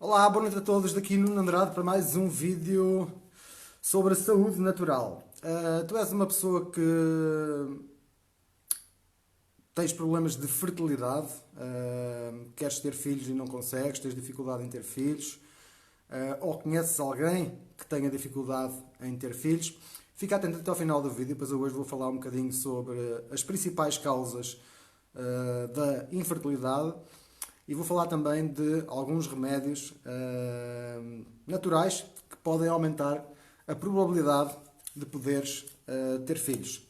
Olá, boa noite a todos, daqui Nuno Andrade para mais um vídeo sobre a saúde natural. Tu és uma pessoa que tens problemas de fertilidade, queres ter filhos e não consegues, tens dificuldade em ter filhos, ou conheces alguém que tenha dificuldade em ter filhos. Fica atento até ao final do vídeo, pois eu hoje vou falar um bocadinho sobre as principais causas da infertilidade. E vou falar também de alguns remédios naturais que podem aumentar a probabilidade de poderes ter filhos.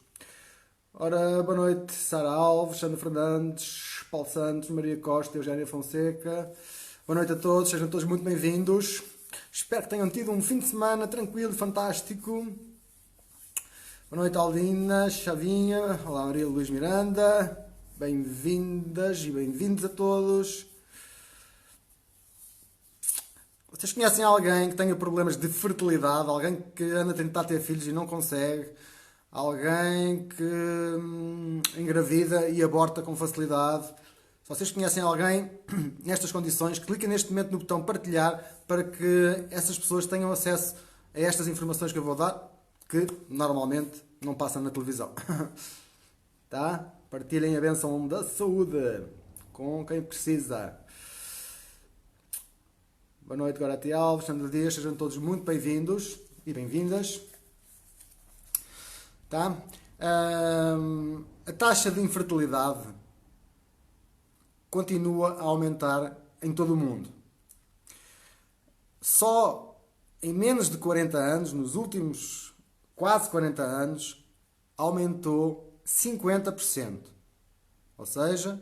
Ora, boa noite, Sara Alves, Sandra Fernandes, Paulo Santos, Maria Costa, Eugénia Fonseca. Boa noite a todos, sejam todos muito bem-vindos. Espero que tenham tido um fim de semana tranquilo e fantástico. Boa noite, Aldina, Chavinha, olá, Maria Luís Miranda. Bem-vindas e bem-vindos a todos. Vocês conhecem alguém que tenha problemas de fertilidade? Alguém que anda a tentar ter filhos e não consegue? Alguém que engravida e aborta com facilidade? Se vocês conhecem alguém nestas condições, cliquem neste momento no botão partilhar para que essas pessoas tenham acesso a estas informações que eu vou dar, que normalmente não passam na televisão. Tá? Partilhem a bênção da saúde com quem precisa. Boa noite, Gorati Alves, Sandra Dias, sejam todos muito bem-vindos e bem-vindas. Tá? A taxa de infertilidade continua a aumentar em todo o mundo. Só em menos de 40 anos, nos últimos quase 40 anos, aumentou 50%. Ou seja,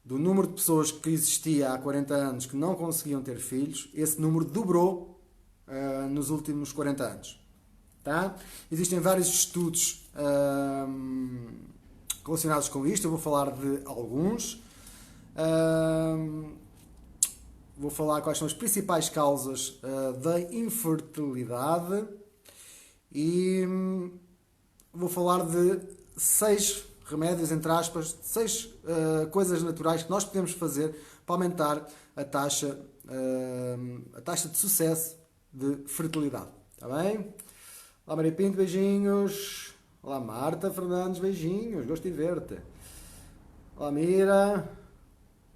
do número de pessoas que existia há 40 anos que não conseguiam ter filhos, esse número dobrou nos últimos 40 anos. Tá? Existem vários estudos relacionados com isto, eu vou falar de alguns. Vou falar quais são as principais causas da infertilidade e vou falar de 6 remédios, entre aspas, 6 coisas naturais que nós podemos fazer para aumentar a taxa de sucesso de fertilidade. Está bem? Olá, Maria Pinto, beijinhos. Olá, Marta Fernandes, beijinhos, gosto de ver-te. Olá, Mira.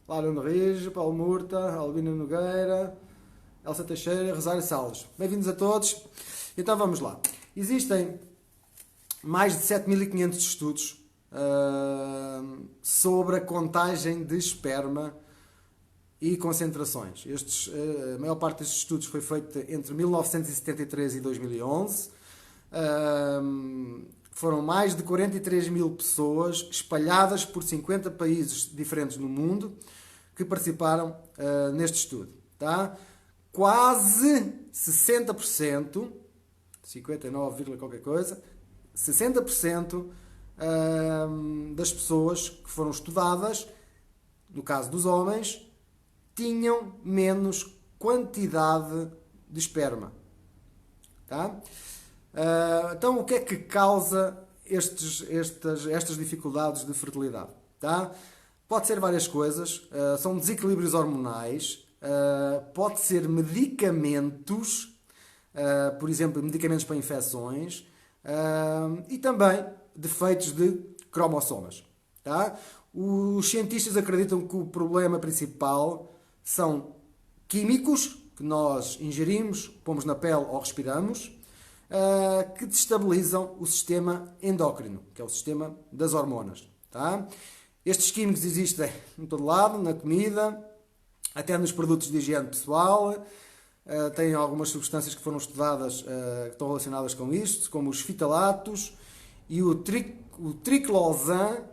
Olá, Nuno Rijo, Paulo Murta, Albina Nogueira, Elsa Teixeira, Rosário Salles. Bem-vindos a todos. Então vamos lá. Existem mais de 7.500 estudos sobre a contagem de esperma e concentrações. A maior parte destes estudos foi feita entre 1973 e 2011. Foram mais de 43 mil pessoas espalhadas por 50 países diferentes no mundo que participaram neste estudo. Tá? Quase 60%, 59, qualquer coisa, 60% das pessoas que foram estudadas, no caso dos homens, tinham menos quantidade de esperma. Tá? Então, o que é que causa estas dificuldades de fertilidade? Tá? Pode ser várias coisas, são desequilíbrios hormonais, pode ser medicamentos, por exemplo, medicamentos para infecções, e também defeitos de cromossomas. Tá? Os cientistas acreditam que o problema principal são químicos que nós ingerimos, pomos na pele ou respiramos, que destabilizam o sistema endócrino, que é o sistema das hormonas. Tá? Estes químicos existem em todo lado, na comida, até nos produtos de higiene pessoal. Tem algumas substâncias que foram estudadas que estão relacionadas com isto, como os fitalatos e o triclosan,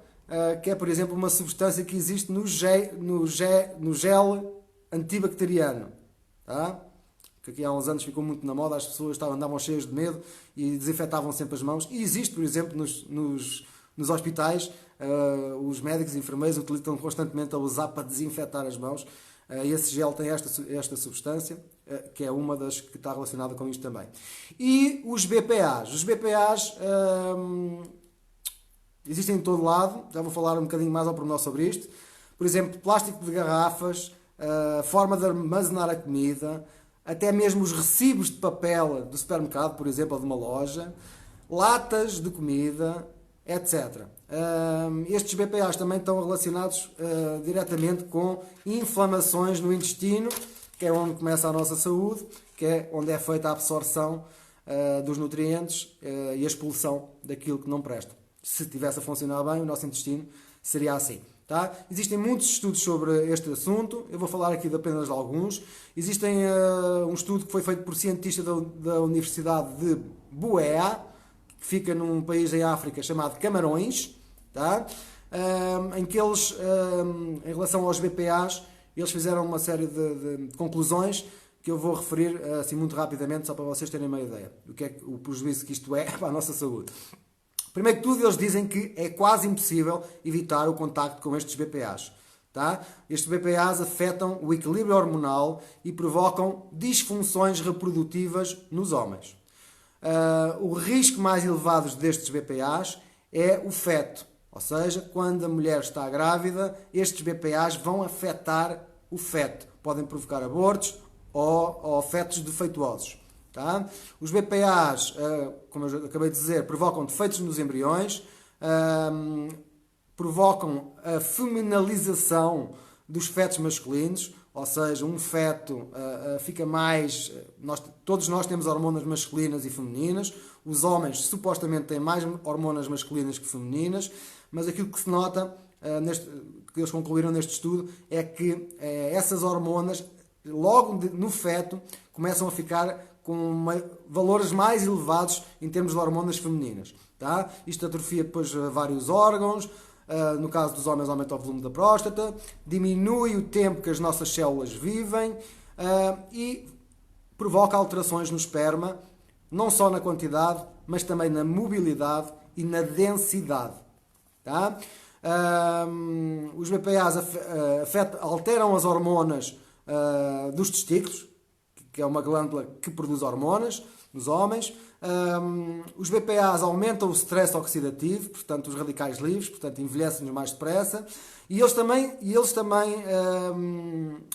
que é, por exemplo, uma substância que existe no gel antibacteriano. Tá? Que aqui há uns anos ficou muito na moda, as pessoas andavam cheias de medo e desinfetavam sempre as mãos. E existe, por exemplo, nos hospitais, os médicos e enfermeiros utilizam constantemente a usar para desinfetar as mãos. Esse gel tem esta substância, que é uma das que está relacionada com isto também. E os BPAs. Os BPAs existem em todo lado, já vou falar um bocadinho mais ao pormenor sobre isto. Por exemplo, plástico de garrafas, a forma de armazenar a comida, até mesmo os recibos de papel do supermercado, por exemplo, ou de uma loja, latas de comida, etc. Estes BPAs também estão relacionados diretamente com inflamações no intestino, que é onde começa a nossa saúde, que é onde é feita a absorção dos nutrientes e a expulsão daquilo que não presta. Se estivesse a funcionar bem, o nosso intestino seria assim. Tá? Existem muitos estudos sobre este assunto, eu vou falar aqui de apenas de alguns. Existem um estudo que foi feito por cientistas da Universidade de Buea, que fica num país em África chamado Camarões, tá? Em que eles, em relação aos BPAs, eles fizeram uma série de conclusões que eu vou referir assim muito rapidamente, só para vocês terem uma ideia do que é o prejuízo que isto é para a nossa saúde. Primeiro que tudo, eles dizem que é quase impossível evitar o contacto com estes BPAs. Tá? Estes BPAs afetam o equilíbrio hormonal e provocam disfunções reprodutivas nos homens. O risco mais elevado destes BPAs é o feto. Ou seja, quando a mulher está grávida, estes BPAs vão afetar o feto. Podem provocar abortos ou fetos defeituosos. Tá? Os BPAs, como eu acabei de dizer, provocam defeitos nos embriões, provocam a feminilização dos fetos masculinos, ou seja, um feto fica mais... todos nós temos hormonas masculinas e femininas, os homens supostamente têm mais hormonas masculinas que femininas, mas aquilo que se nota, que eles concluíram neste estudo, é que essas hormonas, logo no feto, começam a ficar com valores mais elevados em termos de hormonas femininas. Tá? Isto atrofia depois vários órgãos, no caso dos homens aumenta o volume da próstata, diminui o tempo que as nossas células vivem e provoca alterações no esperma, não só na quantidade, mas também na mobilidade e na densidade. Tá? Os BPAs alteram as hormonas dos testículos, que é uma glândula que produz hormonas nos homens. Os BPAs aumentam o stress oxidativo, portanto os radicais livres, portanto envelhecem-nos mais depressa. E eles também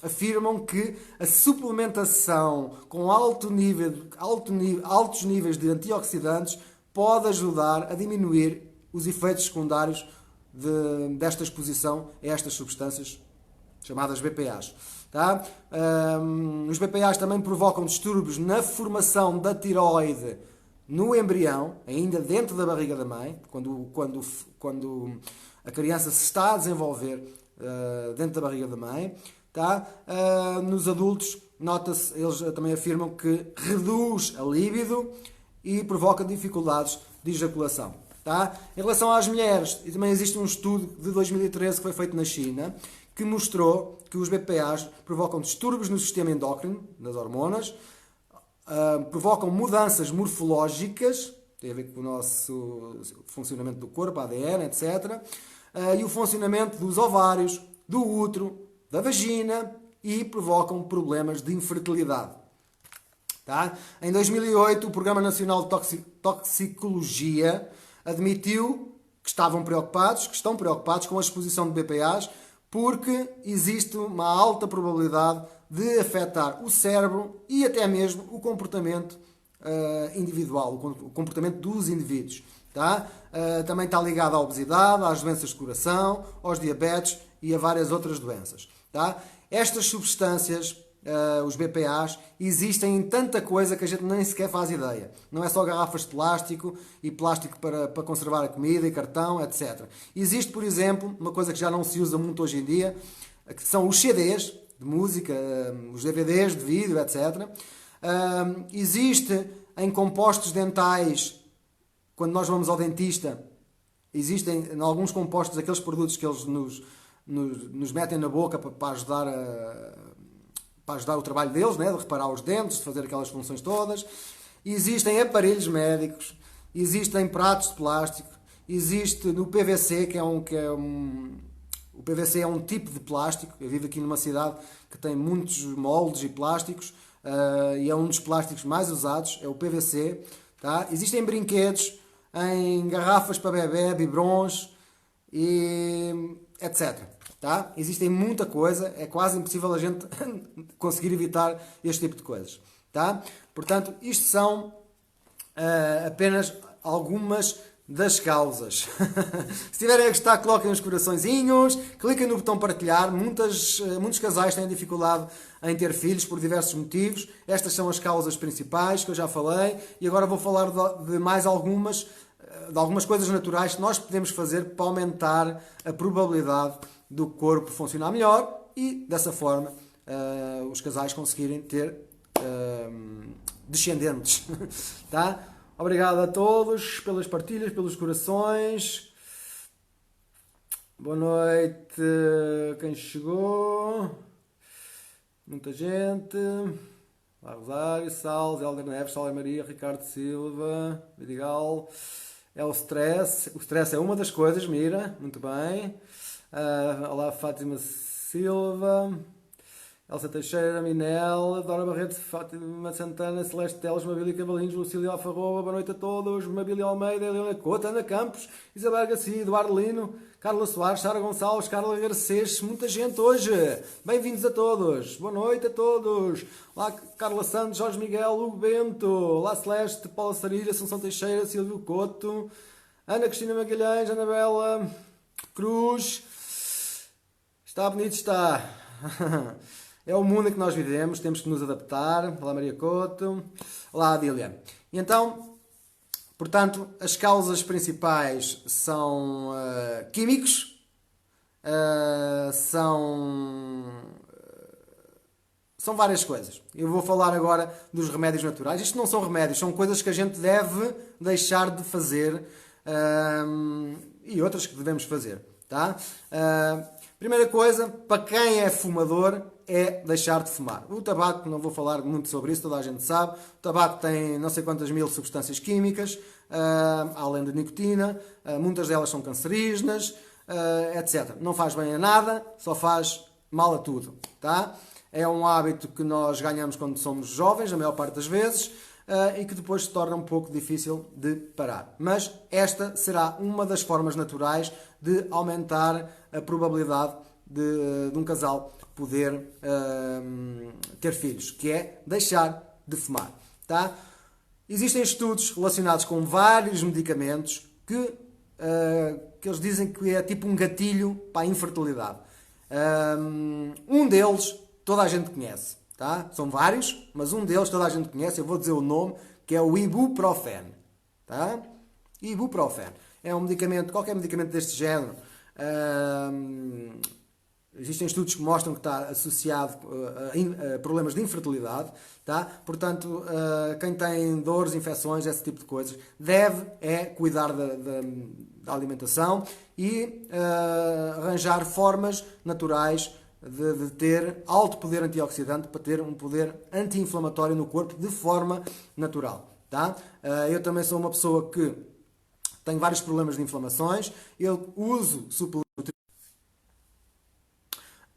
afirmam que a suplementação com altos níveis de antioxidantes pode ajudar a diminuir os efeitos secundários desta exposição a estas substâncias chamadas BPAs. Tá? Os BPAs também provocam distúrbios na formação da tireoide no embrião, ainda dentro da barriga da mãe, quando a criança se está a desenvolver dentro da barriga da mãe. Tá? Nos adultos, nota-se, eles também afirmam que reduz a libido e provoca dificuldades de ejaculação. Tá? Em relação às mulheres, também existe um estudo de 2013 que foi feito na China, que mostrou que os BPAs provocam distúrbios no sistema endócrino, das hormonas, provocam mudanças morfológicas, tem a ver com o nosso funcionamento do corpo, ADN, etc., e o funcionamento dos ovários, do útero, da vagina e provocam problemas de infertilidade. Tá? Em 2008, o Programa Nacional de Toxicologia admitiu que estão preocupados com a exposição de BPAs, porque existe uma alta probabilidade de afetar o cérebro e até mesmo o comportamento individual, o comportamento dos indivíduos. Tá? Também está ligado à obesidade, às doenças de coração, aos diabetes e a várias outras doenças. Tá? Estas substâncias, os BPAs, existem em tanta coisa que a gente nem sequer faz ideia. Não é só garrafas de plástico e plástico para conservar a comida e cartão, etc. Existe, por exemplo, uma coisa que já não se usa muito hoje em dia, que são os CDs de música, os DVDs de vídeo, etc. Existe em compostos dentais, quando nós vamos ao dentista, existem em alguns compostos aqueles produtos que eles nos metem na boca para ajudar o trabalho deles, né? De reparar os dentes, de fazer aquelas funções todas. Existem aparelhos médicos, existem pratos de plástico, existe no PVC, o PVC é um tipo de plástico. Eu vivo aqui numa cidade que tem muitos moldes e plásticos, e é um dos plásticos mais usados, é o PVC. Tá? Existem brinquedos em garrafas para bebê, biberons, e etc. Tá? Existem muita coisa, é quase impossível a gente conseguir evitar este tipo de coisas. Tá? Portanto, isto são apenas algumas das causas. Se tiverem a gostar, coloquem os coraçõezinhos, cliquem no botão partilhar. Muitos casais têm dificuldade em ter filhos por diversos motivos. Estas são as causas principais que eu já falei e agora vou falar de mais algumas, de algumas coisas naturais que nós podemos fazer para aumentar a probabilidade do corpo funcionar melhor e, dessa forma, os casais conseguirem ter descendentes. Tá? Obrigado a todos pelas partilhas, pelos corações. Boa noite a quem chegou. Muita gente. Lá Rosário, Sal, Helder Neves, Salve Maria, Ricardo Silva, Vidigal. É o stress. O stress é uma das coisas, mira. Muito bem. Olá, Fátima Silva. Elsa Teixeira, Minel, Dora Barreto, Fátima Santana, Celeste Teles, Mabília Cavalinhos, Lucília Alfarroba, boa noite a todos, Mabília Almeida, Helena Couto, Ana Campos, Isabel Garcia, Eduardo Lino, Carla Soares, Sara Gonçalves, Carla Garcês, muita gente hoje. Bem-vindos a todos. Boa noite a todos. Olá, Carla Santos, Jorge Miguel, Hugo Bento, olá Celeste, Paula Sarilha, Assunção Teixeira, Silvio Couto, Ana Cristina Magalhães, Anabela Cruz. Está bonito, está. É o mundo em que nós vivemos, temos que nos adaptar. Olá Maria Couto. Olá Adília. E então, portanto, as causas principais são químicos, são várias coisas. Eu vou falar agora dos remédios naturais. Isto não são remédios, são coisas que a gente deve deixar de fazer e outras que devemos fazer. Tá? Primeira coisa, para quem é fumador, é deixar de fumar. O tabaco, não vou falar muito sobre isso, toda a gente sabe. O tabaco tem não sei quantas mil substâncias químicas, além da nicotina, muitas delas são cancerígenas, etc. Não faz bem a nada, só faz mal a tudo. Tá? É um hábito que nós ganhamos quando somos jovens, a maior parte das vezes, e que depois se torna um pouco difícil de parar. Mas esta será uma das formas naturais de aumentar a probabilidade de um casal poder ter filhos, que é deixar de fumar. Tá? Existem estudos relacionados com vários medicamentos que eles dizem que é tipo um gatilho para a infertilidade. Um deles toda a gente conhece. Tá? São vários, mas um deles toda a gente conhece, eu vou dizer o nome, que é o ibuprofeno. Tá? Ibuprofeno. É um medicamento, qualquer medicamento deste género. Existem estudos que mostram que está associado a problemas de infertilidade. Tá? Portanto, quem tem dores, infecções, esse tipo de coisas, deve cuidar da alimentação e arranjar formas naturais de ter alto poder antioxidante para ter um poder anti-inflamatório no corpo de forma natural. Tá? Eu também sou uma pessoa que tem vários problemas de inflamações. Eu uso suplementos.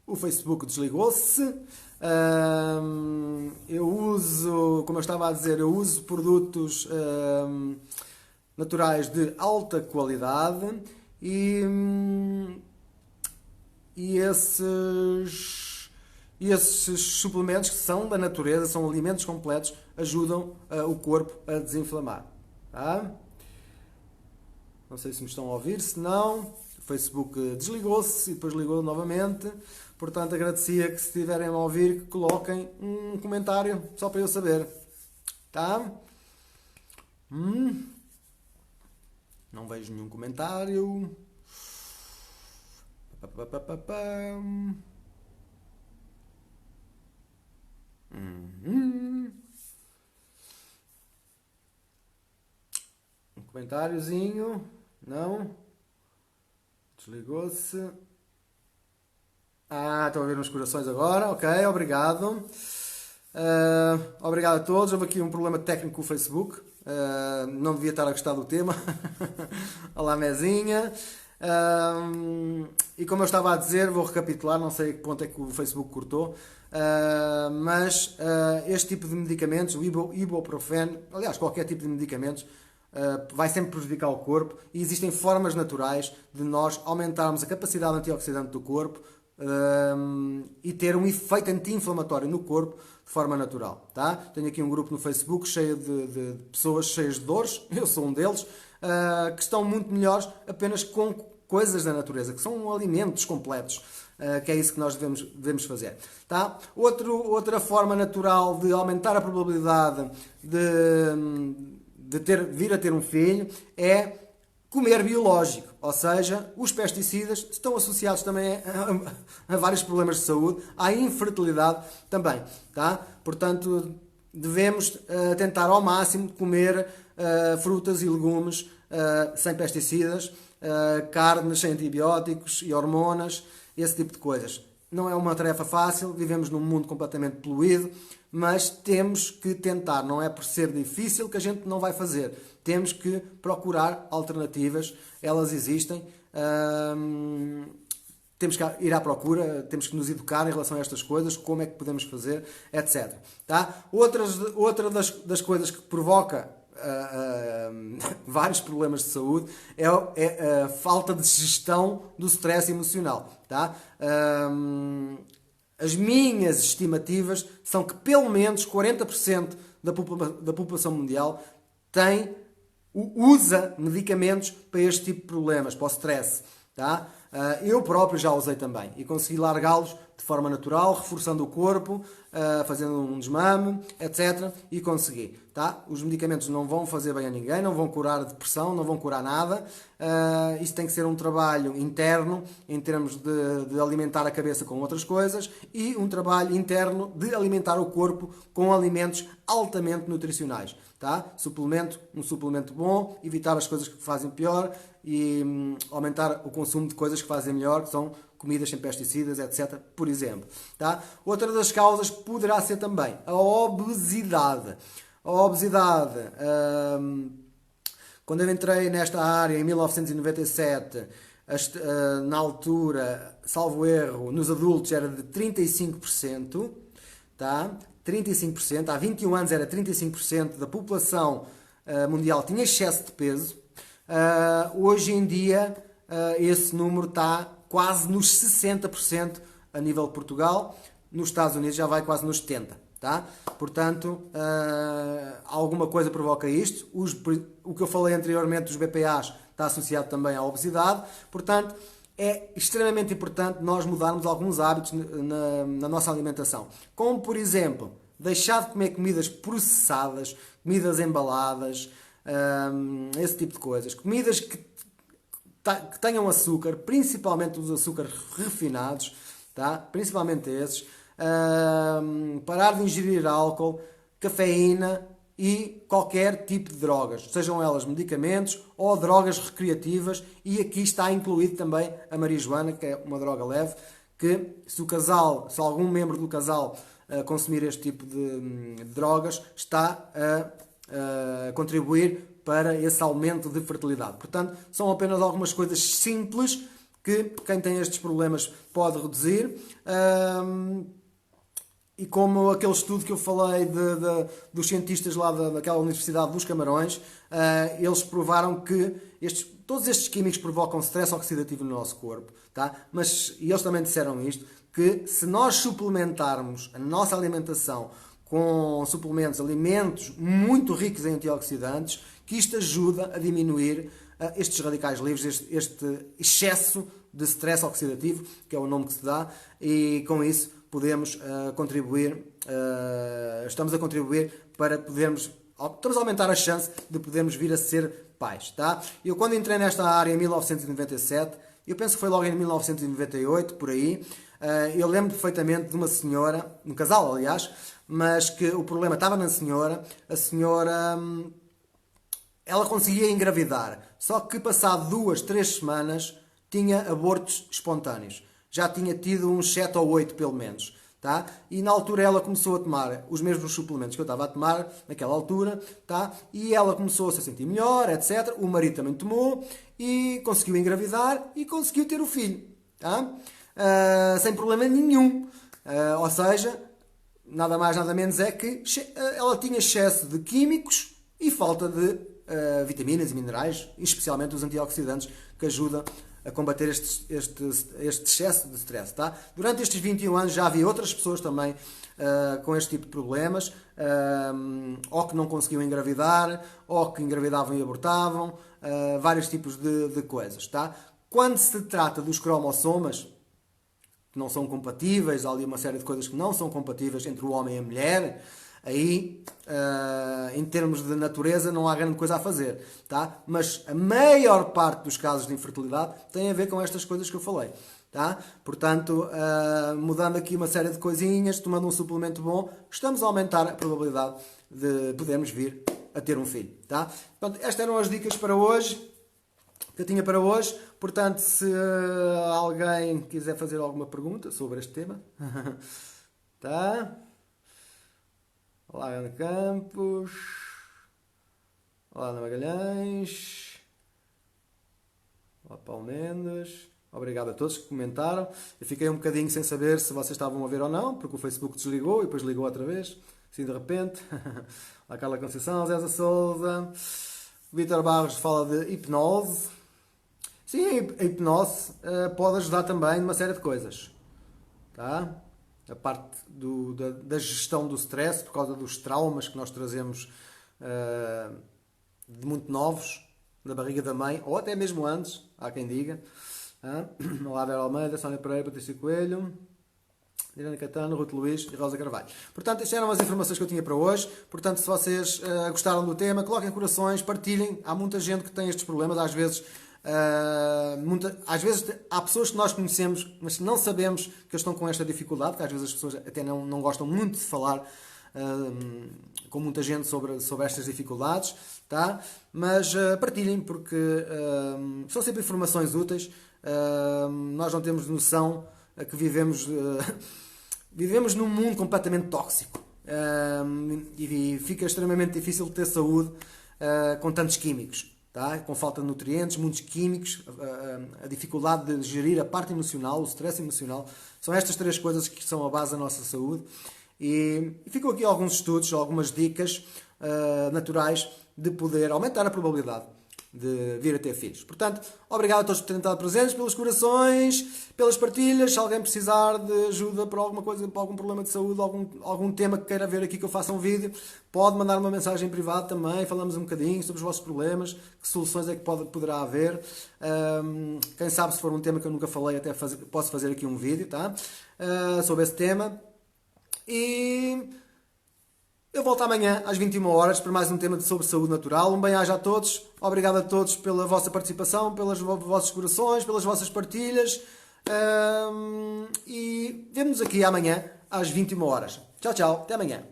O Facebook desligou-se. Eu uso, como eu estava a dizer, eu uso produtos naturais de alta qualidade e esses suplementos que são da natureza, são alimentos completos, ajudam o corpo a desinflamar. Tá? Não sei se me estão a ouvir, se não, o Facebook desligou-se e depois ligou novamente. Portanto, agradecia que se estiverem a ouvir, que coloquem um comentário, só para eu saber. Tá? Não vejo nenhum comentário. Um comentáriozinho. Não. Desligou-se. Estou a ver uns corações agora. Ok, obrigado. Obrigado a todos. Houve aqui um problema técnico com o Facebook. Não devia estar a gostar do tema. Olá, Mezinha. E como eu estava a dizer, vou recapitular, não sei a que ponto é que o Facebook cortou, mas este tipo de medicamentos, o ibuprofeno, aliás, qualquer tipo de medicamentos, vai sempre prejudicar o corpo e existem formas naturais de nós aumentarmos a capacidade antioxidante do corpo e ter um efeito anti-inflamatório no corpo de forma natural. Tá? Tenho aqui um grupo no Facebook cheio de pessoas cheias de dores, eu sou um deles, que estão muito melhores apenas com coisas da natureza, que são alimentos completos, que é isso que nós devemos fazer. Tá? Outra forma natural de aumentar a probabilidade de vir a ter um filho é comer biológico, ou seja, os pesticidas estão associados também a vários problemas de saúde, à infertilidade também, tá? Portanto, devemos tentar ao máximo comer frutas e legumes sem pesticidas, carnes sem antibióticos e hormonas, esse tipo de coisas. Não é uma tarefa fácil, vivemos num mundo completamente poluído, mas temos que tentar, não é por ser difícil que a gente não vai fazer. Temos que procurar alternativas, elas existem, temos que ir à procura, temos que nos educar em relação a estas coisas, como é que podemos fazer, etc. Tá? Outra das coisas que provoca vários problemas de saúde é a falta de gestão do stress emocional. Tá? As minhas estimativas são que pelo menos 40% da população mundial usa medicamentos para este tipo de problemas, para o stress. Tá? Eu próprio já usei também e consegui largá-los de forma natural, reforçando o corpo, fazendo um desmame, etc. E consegui. Tá? Os medicamentos não vão fazer bem a ninguém, não vão curar a depressão, não vão curar nada. Isto tem que ser um trabalho interno, em termos de alimentar a cabeça com outras coisas, e um trabalho interno de alimentar o corpo com alimentos altamente nutricionais. Tá? Um suplemento bom, evitar as coisas que fazem pior e aumentar o consumo de coisas que fazem melhor, que são comidas sem pesticidas, etc., por exemplo. Tá? Outra das causas poderá ser também a obesidade. A obesidade, quando eu entrei nesta área em 1997, na altura, salvo erro, nos adultos era de 35%, tá? 35%, há 21 anos era 35% da população mundial tinha excesso de peso. Hoje em dia esse número está quase nos 60% a nível de Portugal, nos Estados Unidos já vai quase nos 70%. Tá? Portanto, alguma coisa provoca isto. O que eu falei anteriormente dos BPAs está associado também à obesidade. Portanto, é extremamente importante nós mudarmos alguns hábitos na nossa alimentação. Como, por exemplo, deixar de comer comidas processadas, comidas embaladas, esse tipo de coisas. Comidas que tenham açúcar, principalmente os açúcares refinados, tá? Principalmente esses. Parar de ingerir álcool, cafeína e qualquer tipo de drogas, sejam elas medicamentos ou drogas recreativas, e aqui está incluído também a marijuana, que é uma droga leve, que se algum membro do casal consumir este tipo de drogas, está a contribuir para esse aumento de fertilidade. Portanto, são apenas algumas coisas simples que quem tem estes problemas pode reduzir. E como aquele estudo que eu falei dos cientistas lá daquela Universidade dos Camarões, eles provaram que todos estes químicos provocam stress oxidativo no nosso corpo. Tá? E eles também disseram isto, que se nós suplementarmos a nossa alimentação com alimentos muito ricos em antioxidantes, que isto ajuda a diminuir estes radicais livres, este excesso de stress oxidativo, que é o nome que se dá, e com isso podemos estamos a contribuir para estamos a aumentar a chance de podermos vir a ser pais. Tá? Eu quando entrei nesta área em 1997, eu penso que foi logo em 1998, por aí, eu lembro perfeitamente de uma senhora, um casal aliás, mas que o problema estava na senhora. A senhora, ela conseguia engravidar, só que passado 2-3 semanas tinha abortos espontâneos. Já tinha tido uns 7 ou 8 pelo menos. Tá? E na altura ela começou a tomar os mesmos suplementos que eu estava a tomar naquela altura, tá? E ela começou -se a sentir melhor, etc. O marido também tomou e conseguiu engravidar e conseguiu ter o filho, tá? Sem problema nenhum. Ou seja, nada mais nada menos é que ela tinha excesso de químicos e falta de vitaminas e minerais, especialmente os antioxidantes, que ajudam a combater este excesso de stress. Tá? Durante estes 21 anos já havia outras pessoas também com este tipo de problemas, ou que não conseguiam engravidar, ou que engravidavam e abortavam, vários tipos de coisas. Tá? Quando se trata dos cromossomas, que não são compatíveis, há ali uma série de coisas que não são compatíveis entre o homem e a mulher, aí, em termos de natureza, não há grande coisa a fazer, tá? Mas a maior parte dos casos de infertilidade tem a ver com estas coisas que eu falei, tá? Portanto, mudando aqui uma série de coisinhas, tomando um suplemento bom, estamos a aumentar a probabilidade de podermos vir a ter um filho, tá? Portanto, estas eram as dicas para hoje, que eu tinha para hoje. Portanto, se alguém quiser fazer alguma pergunta sobre este tema, tá? Olá, Ana Campos. Olá, Ana Magalhães. Olá, Paulo Mendes. Obrigado a todos que comentaram. Eu fiquei um bocadinho sem saber se vocês estavam a ver ou não, porque o Facebook desligou e depois ligou outra vez, assim de repente. Olá, Carla Conceição, Zéza Souza. Vítor Barros fala de hipnose. Sim, a hipnose pode ajudar também numa série de coisas. Tá? A parte da gestão do stress, por causa dos traumas que nós trazemos de muito novos, da barriga da mãe, ou até mesmo antes, há quem diga. Olá, Vera Almeida, Sónia Pereira, Patrícia Coelho, Irene Catano, Ruth Luís e Rosa Carvalho. Portanto, estas eram as informações que eu tinha para hoje. Portanto, se vocês gostaram do tema, coloquem corações, partilhem. Há muita gente que tem estes problemas, às vezes há pessoas que nós conhecemos, mas não sabemos que eles estão com esta dificuldade, que às vezes as pessoas até não gostam muito de falar com muita gente sobre estas dificuldades, tá? Mas partilhem, porque são sempre informações úteis. Nós não temos noção que vivemos num mundo completamente tóxico, e fica extremamente difícil de ter saúde com tantos químicos. Tá? Com falta de nutrientes, muitos químicos, a dificuldade de gerir a parte emocional, o stress emocional, são estas três coisas que são a base da nossa saúde. E ficam aqui alguns estudos, algumas dicas naturais de poder aumentar a probabilidade de vir a ter filhos. Portanto, obrigado a todos por terem estado presentes, pelos corações, pelas partilhas. Se alguém precisar de ajuda para alguma coisa, para algum problema de saúde, algum tema que queira ver aqui que eu faça um vídeo, pode mandar uma mensagem privada também. Falamos um bocadinho sobre os vossos problemas, que soluções é que poderá haver. Quem sabe, se for um tema que eu nunca falei, até posso fazer aqui um vídeo, tá? Sobre esse tema. E eu volto amanhã às 21 horas para mais um tema sobre saúde natural. Um bem-aja a todos. Obrigado a todos pela vossa participação, pelos vossos corações, pelas vossas partilhas. E vemo-nos aqui amanhã às 21 horas. Tchau, tchau. Até amanhã.